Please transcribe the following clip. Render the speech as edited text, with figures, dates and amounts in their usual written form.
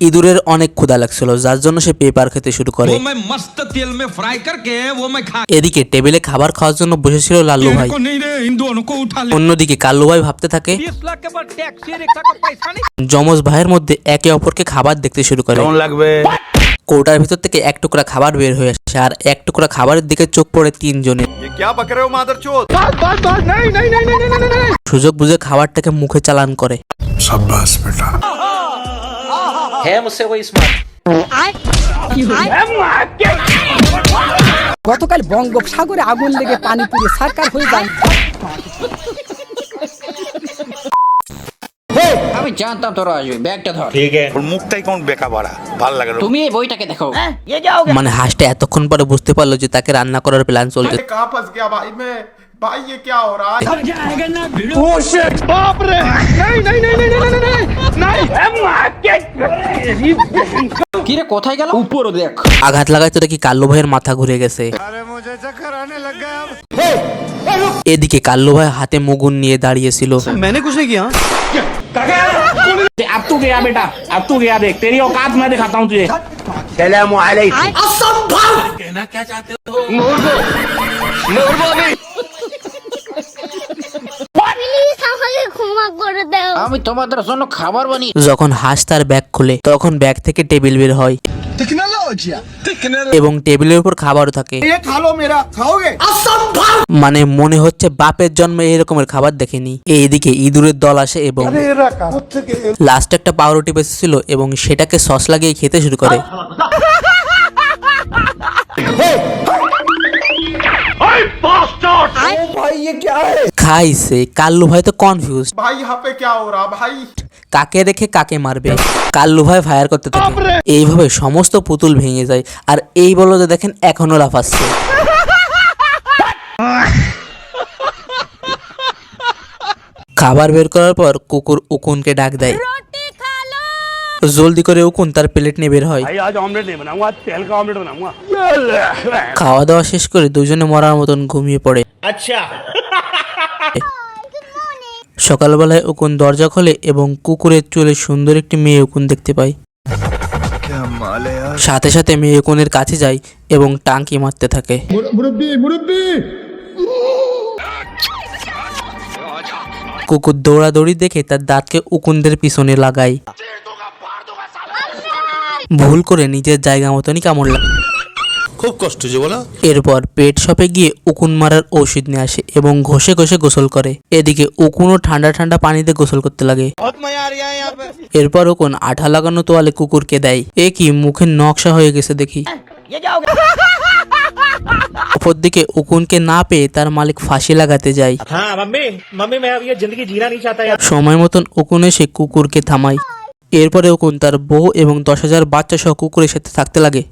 ইঁদুরের অনেক ক্ষুধা লাগছিল, যার জন্য সে পেপার খেতে শুরু করে। এদিকে টেবিলে খাবার খাওয়ার জন্য বসেছিল লাল্লু ভাই। অন্যদিকে কাল্লু ভাই ভাবতে থাকে। যমজ ভাইয়ের মধ্যে একে অপরকে খাবার দেখতে শুরু করে। কৌটার ভিতর থেকে এক টুকরা খাবার বের হয়ে আসে, আর এক টুকরা খাবারের দিকে চোখ পড়ে তিনজনের। সুযোগ বুঝে খাবারটাকে মুখে চালান করে। গতকাল বঙ্গোপসাগরে আগুন লেগে পানি পুড়ে সরকার হয়ে যায়। আমি জানতাম তোরা আসবে, ব্যাগটা ধর। ঠিক আছে, ওর মুখটাই কোন বেকা ভরা, ভালো লাগে না। তুমি এই বইটাকে দেখো। মানে হাঁসটা এতক্ষণ পরে বুঝতে পারলো যে তাকে রান্না করার প্ল্যান চলছে। কিরে কোথায় গেল? উপরও দেখ। আঘাত লাগাইতে দেখি কাল্লু ভাইয়ের মাথা ঘুরে গেছে। এদিকে কাল্লু ভাই হাতে মুগুন নিয়ে দাঁড়িয়েছিল। अब तू गया बेटा, अब तू गया, देख तेरी औकात मैं दिखाता हूँ तुझे। कहना क्या चाहते हो? আমি তোমাদের জন্য খাবার বানিয়ে। যখন হাঁস তার ব্যাগ খুলে তখন ব্যাগ থেকে টেবিল বের হয় এবং টেবিলের উপর খাবারও থাকে। মানে মনে হচ্ছে বাপের জন্মে এরকমের খাবার দেখেনি। এইদিকে ইঁদুরের দল আসে এবং লাস্ট একটা পাউরুটি বেঁচেছিল এবং সেটাকে সস লাগিয়ে খেতে শুরু করে। খাইছে। কাল্লু ভাই তো কনফিউজ, কাকে রেখে কাকে মারবে। কাল্লু ভাই ফায়ার করতে থাকে, এইভাবে সমস্ত পুতুল ভেঙে যায়। আর এই বলো যে দেখেন এখনো লাফাচ্ছে। খাবার বের করার পর কুকুর উকুনকে ডাক দেয়। জলদি করে উকুন তার প্লেট নিয়ে বের হয়। भाई आज ऑमलेट नहीं बनाऊंगा, आज तेल का ऑमलेट बनाऊंगा। খাওয়া দাওয়া শেষ করে দুজনে মরার মতন ঘুমিয়ে পড়ে। अच्छा সকালবেলায় উকুন দরজা খোলে এবং কুকুরের চুলে সুন্দর একটি মেয়ে উকুন দেখতে পায়। সাথে সাথে মেয়ে উকুনের কাছে যায় এবং টাঙ্কি মারতে থাকে। কুকুর দৌড়াদৌড়ি দেখে তার দাঁতকে উকুনদের পিছনে লাগায়। ভুল করে নিজের জায়গা মতনই কামড় লাগে। খুব কষ্ট যে বলো। এরপর পেট শপে গিয়ে উকুন মারার ঔষধ নিয়ে আসে এবং ঘষে ঘষে গোসল করে। এদিকে উকুনও ঠান্ডা ঠান্ডা পানিতে গোসল করতে লাগে। এরপর উকুন আঠা লাগানো তোয়ালে কুকুরকে দেয়। এ কি মুখের নকশা হয়ে গেছে দেখি। অপরদিকে উকুনকে না পেয়ে তার মালিক ফাঁসি লাগাতে যায়। हाँ मम्मी मम्मी मैं अब ये जिंदगी जीना नहीं चाहता यार। সময় মতন উকুন এসে কুকুরকে থামায়। এরপরে উকুন তার বউ এবং 10,000 বাচ্চা সহ কুকুরের সাথে থাকতে লাগে।